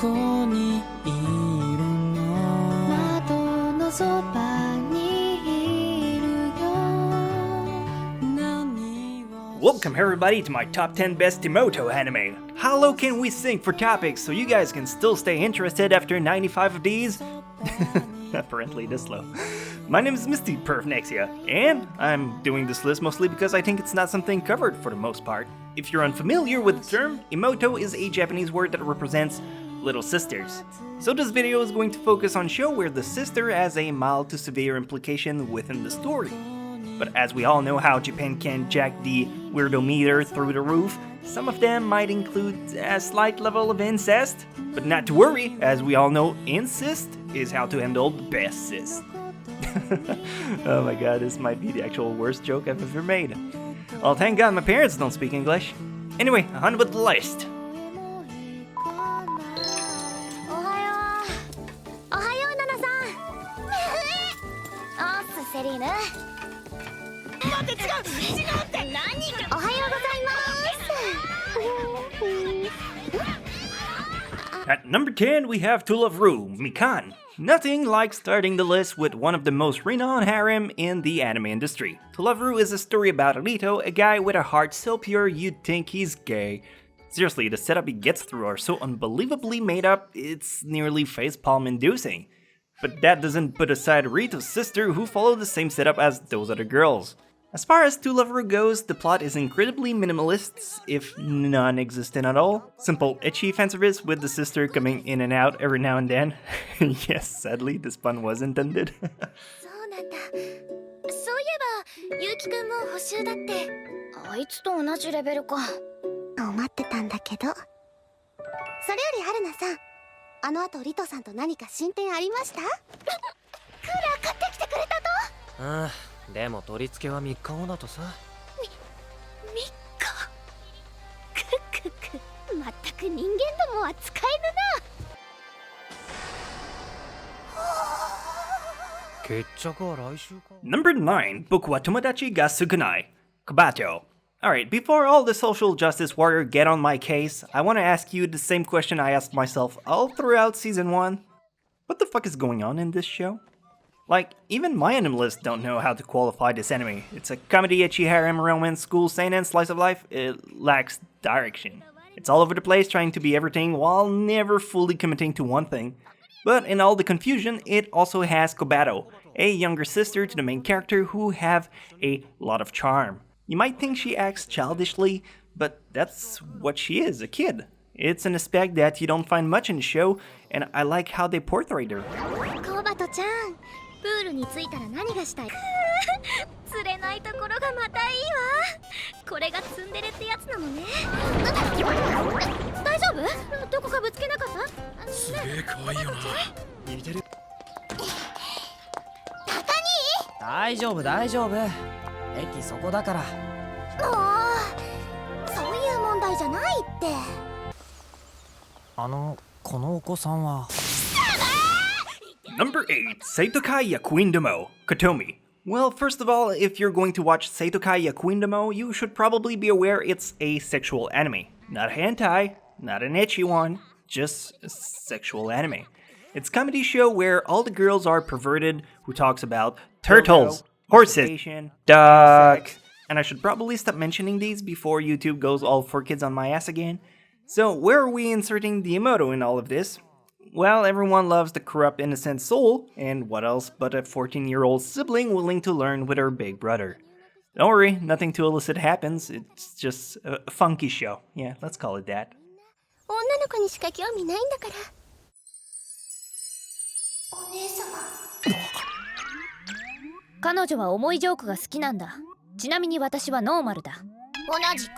こにいるの窓のそばにいるよ Welcome everybody to my top 10 best Imouto anime. How low can we sink for topics so you guys can still stay interested after 95 of these? Apparently this low. My name is Misty, Chronexia, and I'm doing this list mostly because I think it's not something covered for the most part. If you're unfamiliar with the term, Imouto is a Japanese word that represents little sisters. So this video is going to focus on show where the sister has a mild to severe implication within the story. But as we all know how Japan can jack the weirdo meter through the roof, some of them might include a slight level of incest. But not to worry, as we all know, incest is how to handle the best sis. Oh my god, this might be the actual worst joke I've ever made. Well, thank god my parents don't speak English. Anyway, on with the list. At number 10, we have To Love Ru, Mikan. Nothing like starting the list with one of the most renowned harem in the anime industry. To Love Ru is a story about Alito, a guy with a heart so pure you'd think he's gay. Seriously, the setup he gets through are so unbelievably made up, it's nearly facepalm inducing. But that doesn't put aside Rito's sister, who follow the same setup as those other girls. As far as To Love Ru goes, the plot is incredibly minimalist, if non-existent at all. Simple ecchi fanservice with the sister coming in and out every now and then. Yes, sadly, this pun was intended. そういえば、ゆうきくんも補習だって。あいつと同じレベルか。思ってたんだけど。それより春菜さん、あの後リトさんと何か進展ありました？クーラー買ってきてくれたと？ああ。でも取り付けは3日後だとさ。3日？くまったく人間どもは使えるな。決着は来週か。Number 9, Boku wa Tomodachi ga sukinai, Kobato. Alright, before all the social justice warrior get on my case, I want to ask you the same question I asked myself all throughout season 1. What the fuck is going on in this show? Like, even my animalists don't know how to qualify this anime. It's a comedy, ecchi, harem, romance, school, seinen, slice of life. It lacks direction. It's all over the place trying to be everything while never fully committing to one thing. But in all the confusion, it also has Kobato, a younger sister to the main character who have a lot of charm. You might think she acts childishly, but that's what she is, a kid. It's an aspect that you don't find much in the show, and I like how they portrayed her. Kobato-chan. プールに着いたら何がしたい？釣れないところがまたいいわ。これがツンデレってやつなのね。大丈夫？どこかぶつけなかった？すげえ可愛いよな。似てる。高に？大丈夫大丈夫。駅そこだから。もうそういう問題じゃないって。このお子さんは。Number 8, Kya Queendom, Kotomi. Well, first of all, if you're going to watch Kya Queendom, you should probably be aware it's a sexual anime. Not hentai, not an ecchi one, just a sexual anime. It's a comedy show where all the girls are perverted, who talks about turtles, horses, ducks, and I should probably stop mentioning these before YouTube goes all 4Kids on my ass again. So where are we inserting the Imouto in all of this? Well, everyone loves the corrupt innocent soul, and what else but a 14-year-old sibling willing to learn with her big brother. Don't worry, nothing too illicit happens, it's just a funky show. Yeah, let's call it that. 女の子にしか興味ないんだから。お姉様。彼女は重いジョークが好きなんだ。ちなみに私はノーマルだ。同じく。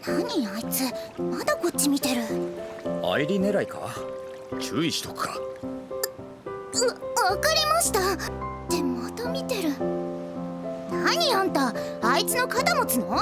何あいつ、まだこっち見てる。入り狙いか？注意しとくか。わかりました。ってまた見てる。何あんた、あいつの肩持つの？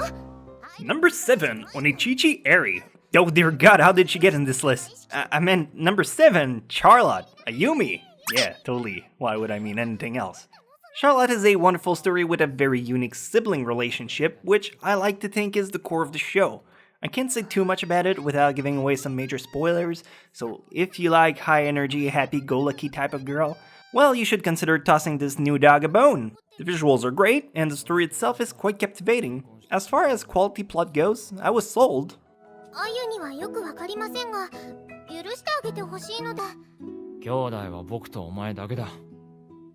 Number 7, Onichichi Eri. Oh dear god, how did she get in this list? I meant number 7, Charlotte, Ayumi. Yeah, totally. Why would I mean anything else? Charlotte is a wonderful story with a very unique sibling relationship, which I like to think is the core of the show. I can't say too much about it without giving away some major spoilers, so if you like high energy, happy-go-lucky type of girl, well, you should consider tossing this new dog a bone. The visuals are great, and the story itself is quite captivating. As far as quality plot goes, I was sold. あゆにはよくわかりませんが、許してあげてほしいので。兄弟は僕とお前だけだ。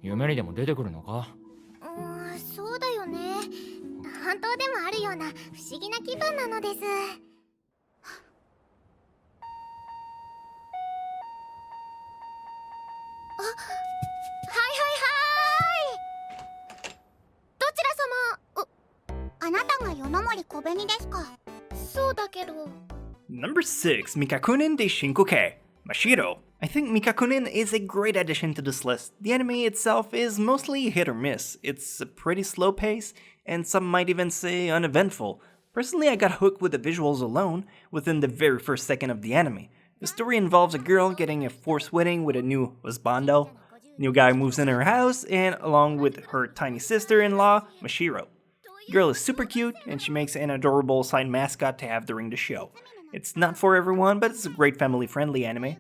夢にでも出てくるのか？そうだよね。本当でもあるような不思議な気分なのです。どちら様？あなたが夜の森小紅ですか？そうだけど。Number 6, Mikakunin de Shinkoke, Mashiro. I think Mikakunin is a great addition to this list. The anime itself is mostly hit or miss. It's a pretty slow pace, and some might even say uneventful. Personally, I got hooked with the visuals alone within the very first second of the anime. The story involves a girl getting a forced wedding with a new husbando. New guy moves in her house, and along with her tiny sister-in-law, Mashiro. The girl is super cute, and she makes an adorable side mascot to have during the show. It's not for everyone, but it's a great family-friendly anime.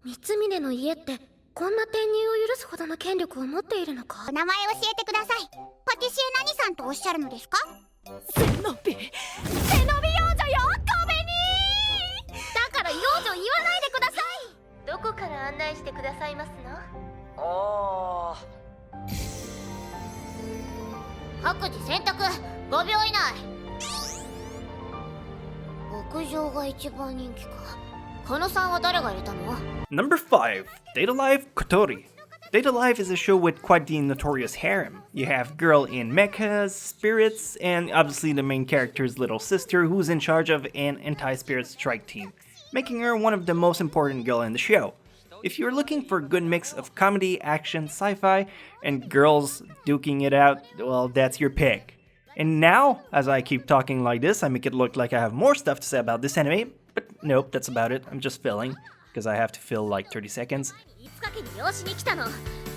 三峰の家ってこんな転入を許すほどの権力を持っているのか？お名前教えてください。パティシエ何さんとおっしゃるのですか？背伸び幼女よ、小紅。だから幼女言わないでください。どこから案内してくださいますの？各自選択5秒以内。牧場が一番人気か。この3は誰が入れたの？ Number 5, Data Life Kotori. Data Life is a show with quite the notorious harem. You have girl in mechas, spirits, and obviously the main character's little sister who's in charge of an anti-spirit strike team, making her one of the most important girl in the show. If you're looking for a good mix of comedy, action, sci-fi, and girls duking it out, well, that's your pick. And now, as I keep talking like this, I make it look like I have more stuff to say about this anime, but nope, that's about it. I'm just filling, because I have to fill like 30 seconds.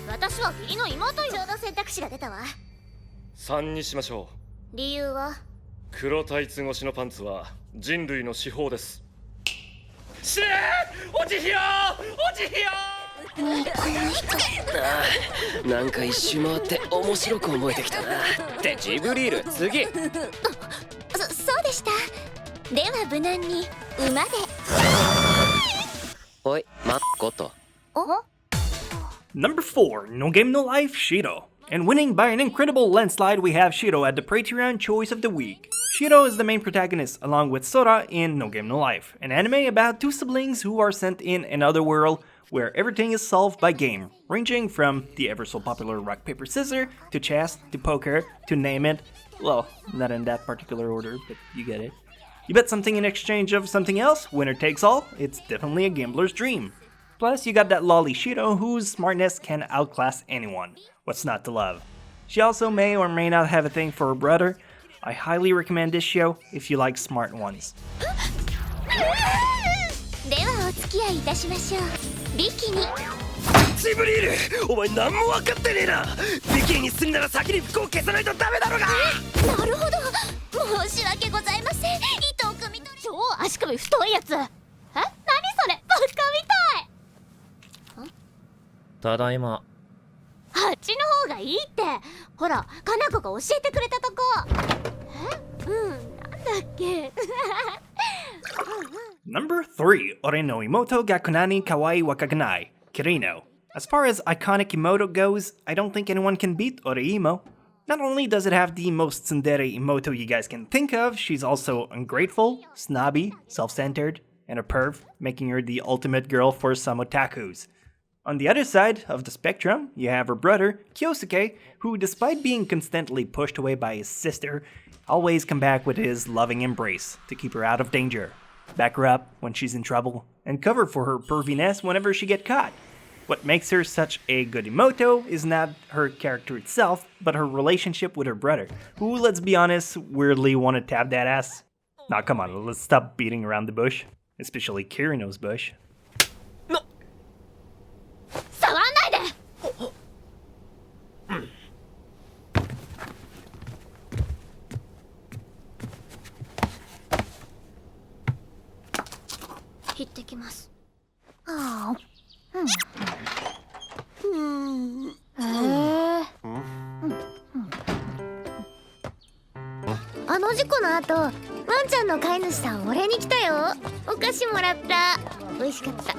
私は義理の妹よ。ちょうど選択肢が出たわ。3にしましょう。理由は？黒タイツ越しのパンツは人類の至宝です。死ねー！落ちひよー！落ちひよー！なんか一周回って面白く思えてきたな。ってジブリール、次。そうでした。では無難に馬で。おい、まっこと。Number 4, No Game No Life, Shiro. And winning by an incredible landslide, we have Shiro at the Praetorian Choice of the Week. Shiro is the main protagonist, along with Sora in No Game No Life, an anime about two siblings who are sent in another world where everything is solved by game, ranging from the ever so popular rock, paper, scissors, to chess, to poker, to name it. Well, not in that particular order, but you get it. You bet something in exchange of something else, winner takes all. It's definitely a gambler's dream. Plus, you got that lolly Shiro whose smartness can outclass anyone. What's not to love? She also may or may not have a thing for her brother. I highly recommend this show if you like smart ones. ではお付き合いいたしましょう。ビキニ。ジブリール、お前何も分かってねえな。ビキニにするなら先に服を消さないとダメだろが。なるほど。申し訳ございません。糸を汲み取り。超足首太いやつ。何それ？バカみたい。ただいま。あっちの方がいいって。ほら、かなこが教えてくれたとこ。なんだっけ。Number 3, Ore no Imouto ga Konani Kawaii wa Haganai, Kirino. As far as iconic Imouto goes, I don't think anyone can beat Ore Imo. Not only does it have the most tsundere Imouto you guys can think of, she's also ungrateful, snobby, self-centered, and a perv, making her the ultimate girl for some otakus. On the other side of the spectrum, you have her brother, Kyosuke, who despite being constantly pushed away by his sister, always come back with his loving embrace to keep her out of danger, back her up when she's in trouble, and cover for her perviness whenever she gets caught. What makes her such a good Imouto is not her character itself, but her relationship with her brother, who, let's be honest, weirdly want to tap that ass. Now come on, let's stop beating around the bush, especially Kirino's bush. 触らないで。行ってきます。あの事故の後、ワンちゃんの飼い主さんお礼に来たよ。お菓子もらった。美味しかった。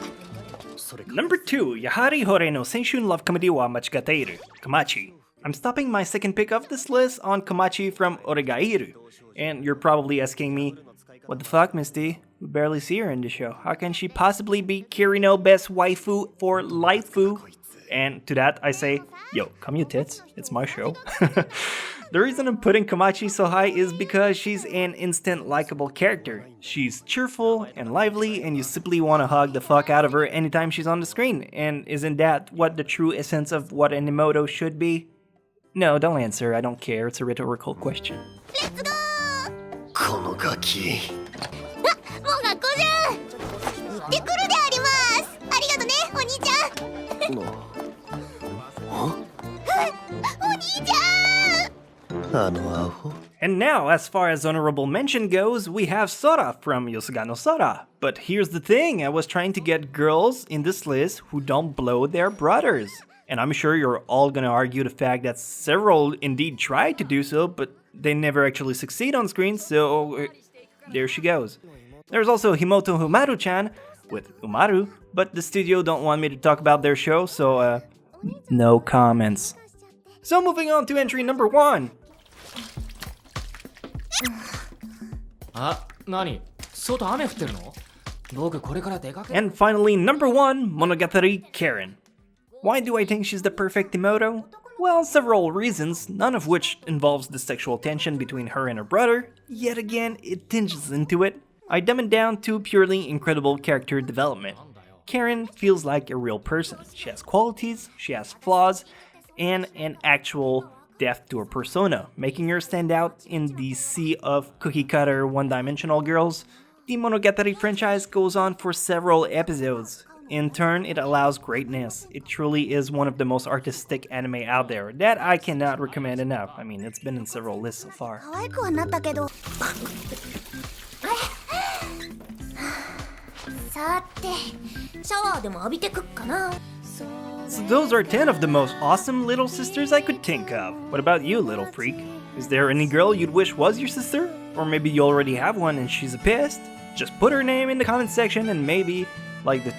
Number 2, Yahari Hore no Senshun Love Comedy wa Machigateiru, Komachi. I'm stopping my second pick of this list on Komachi from Oregairu. And you're probably asking me, what the fuck, Misty? We barely see her in the show. How can she possibly be Kirino best waifu for Laifu? And to that I say, yo, come you tits, it's my show. The reason I'm putting Komachi so high is because she's an instant likable character. She's cheerful and lively, and you simply want to hug the fuck out of her anytime she's on the screen. And isn't that what the true essence of what an Imouto should be? No, don't answer, I don't care, it's a rhetorical question. Let's go! このガキ。あ、もう学校じゃん。行ってくるであります。ありがとね、お兄ちゃん。お兄ちゃん。And now, as far as honorable mention goes, we have Sora from Yosuga no Sora. But here's the thing, I was trying to get girls in this list who don't blow their brothers. And I'm sure you're all gonna argue the fact that several indeed tried to do so, but they never actually succeed on screen, so there she goes. There's also Himoto Humaru-chan with Umaru, but the studio don't want me to talk about their show, so no comments. So moving on to entry number 1. あ、何？外雨降ってるの？僕これから出かけ。 And finally, number 1, Monogatari Karen. Why do I think she's the perfect Imouto? Well, several reasons, none of which involves the sexual tension between her and her brother. Yet again, it tinges into it. I dumb it down to purely incredible character development. Karen feels like a real person. She has qualities, she has flaws, and an actual depth to her persona, making her stand out in the sea of cookie-cutter, one-dimensional girls. The Monogatari franchise goes on for several episodes. In turn, it allows greatness. It truly is one of the most artistic anime out there that I cannot recommend enough. I mean, it's been in several lists so far. 可愛くはなったけど。さて、シャワーでも浴びてくっかな。 So those are 10 of the most awesome little sisters I could think of. What about you, little freak? Is there any girl you'd wish was your sister? Or maybe you already have one and she's a pest? Just put her name in the comment section and maybe, like the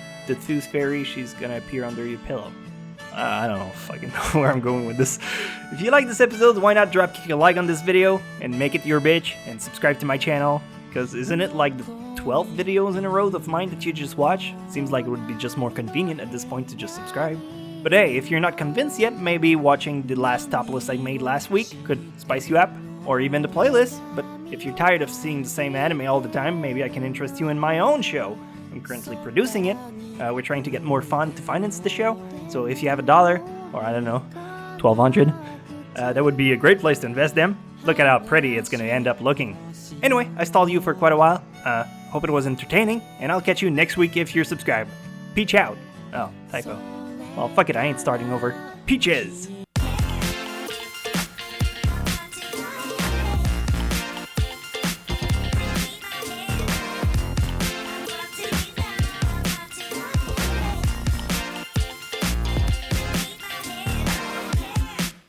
tooth fairy, she's gonna appear under your pillow. I don't know fucking know where I'm going with this. If you like this episode, why not drop kick a like on this video and make it your bitch and subscribe to my channel? Because isn't it like the 12 videos in a row of mine that you just watch? Seems like it would be just more convenient at this point to just subscribe. But hey, if you're not convinced yet, maybe watching the last top list I made last week could spice you up, or even the playlist. But if you're tired of seeing the same anime all the time, maybe I can interest you in my own show. I'm currently producing it. We're trying to get more fund to finance the show, so if you have $1, or I don't know, 1,200, that would be a great place to invest them. Look at how pretty it's gonna end up looking. Anyway, I stalled you for quite a while. Hope it was entertaining, and I'll catch you next week if you're subscribed. Peach out. Oh, typo. Well, fuck it, I ain't starting over. Peaches!